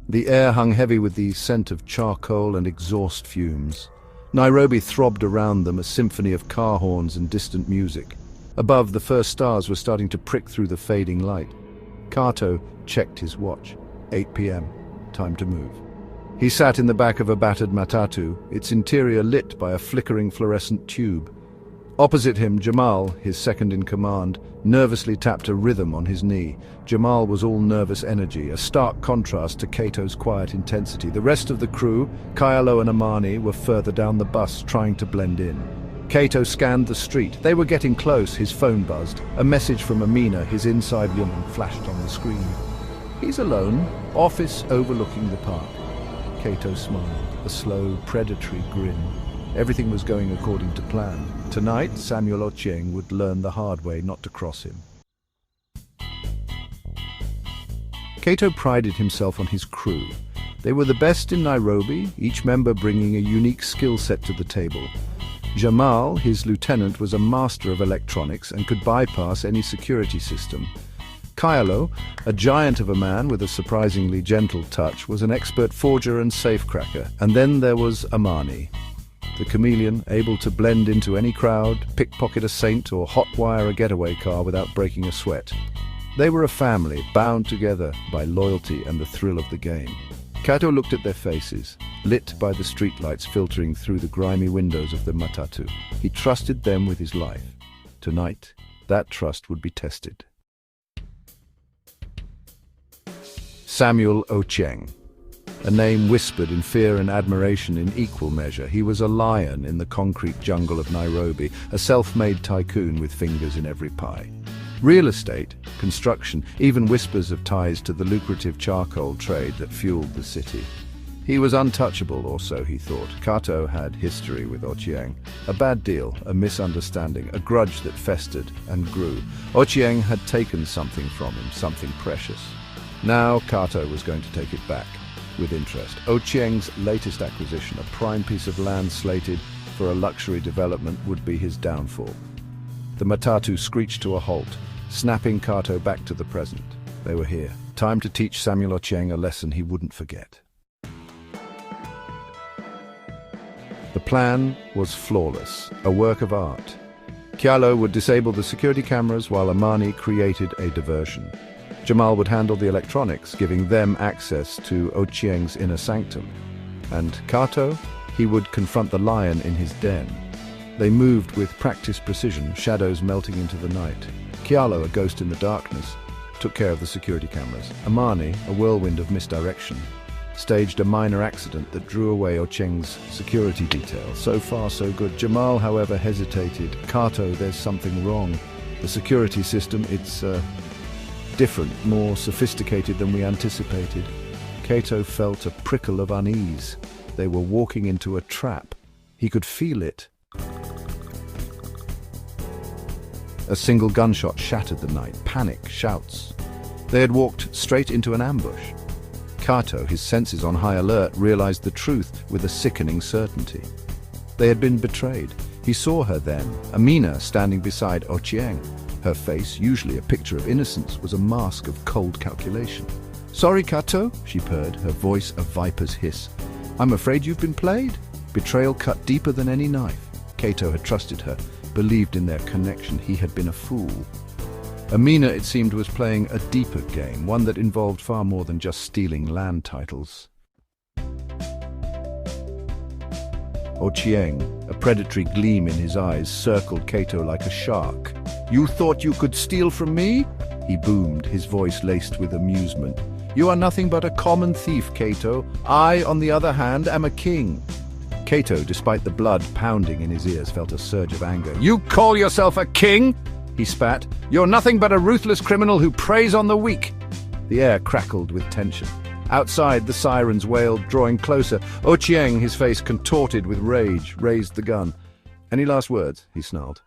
The air hung heavy with the scent of charcoal and exhaust fumes. Nairobi throbbed around them, a symphony of car horns and distant music. Above, the first stars were starting to prick through the fading light. Kato checked his watch. 8 p.m. Time to move. He sat in the back of a battered matatu, its interior lit by a flickering fluorescent tube. Opposite him, Jamal, his second-in-command, nervously tapped a rhythm on his knee. Jamal was all nervous energy, a stark contrast to Kato's quiet intensity. The rest of the crew, Kylo and Amani, were further down the bus, trying to blend in. Kato scanned the street. They were getting close. His phone buzzed. A message from Amina, his inside woman, flashed on the screen. He's alone, office overlooking the park. Kato smiled, a slow, predatory grin. Everything was going according to plan. Tonight, Samuel Ochieng would learn the hard way not to cross him. Kato prided himself on his crew. They were the best in Nairobi, each member bringing a unique skill set to the table. Jamal, his lieutenant, was a master of electronics and could bypass any security system. Kylo, a giant of a man with a surprisingly gentle touch, was an expert forger and safecracker. And then there was Amani, the chameleon, able to blend into any crowd, pickpocket a saint, or hotwire a getaway car without breaking a sweat. They were a family, bound together by loyalty and the thrill of the game. Kato looked at their faces, lit by the streetlights filtering through the grimy windows of the matatu. He trusted them with his life. Tonight, that trust would be tested. Samuel Ochieng. A name whispered in fear and admiration in equal measure. He was a lion in the concrete jungle of Nairobi, a self-made tycoon with fingers in every pie. Real estate, construction, even whispers of ties to the lucrative charcoal trade that fueled the city. He was untouchable, or so he thought. Kato had history with Ochieng. A bad deal, a misunderstanding, a grudge that festered and grew. Ochieng had taken something from him, something precious. Now Kato was going to take it back, with interest. Ochieng's latest acquisition, a prime piece of land slated for a luxury development, would be his downfall. The matatu screeched to a halt, snapping Kato back to the present. They were here. Time to teach Samuel Ochieng a lesson he wouldn't forget. The plan was flawless, a work of art. Kyalo would disable the security cameras while Amani created a diversion. Jamal would handle the electronics, giving them access to Ochieng's inner sanctum. And Kato, he would confront the lion in his den. They moved with practiced precision, shadows melting into the night. Kyalo, a ghost in the darkness, took care of the security cameras. Amani, a whirlwind of misdirection, staged a minor accident that drew away Ochieng's security detail. So far, so good. Jamal, however, hesitated. Kato, there's something wrong. The security system, it's different, more sophisticated than we anticipated. Kato felt a prickle of unease. They were walking into a trap. He could feel it. A single gunshot shattered the night. Panic, shouts. They had walked straight into an ambush. Kato, his senses on high alert, realized the truth with a sickening certainty. They had been betrayed. He saw her then, Amina standing beside Ochieng. Her face, usually a picture of innocence, was a mask of cold calculation. "Sorry, Kato," she purred, her voice a viper's hiss. "I'm afraid you've been played." Betrayal cut deeper than any knife. Kato had trusted her, believed in their connection. He had been a fool. Amina, it seemed, was playing a deeper game, one that involved far more than just stealing land titles. Ochieng, a predatory gleam in his eyes, circled Kato like a shark. "You thought you could steal from me?" he boomed, his voice laced with amusement. "You are nothing but a common thief, Kato. I, on the other hand, am a king." Kato, despite the blood pounding in his ears, felt a surge of anger. "You call yourself a king?" he spat. "You're nothing but a ruthless criminal who preys on the weak." The air crackled with tension. Outside, the sirens wailed, drawing closer. Ochieng, his face contorted with rage, raised the gun. "Any last words?" he snarled.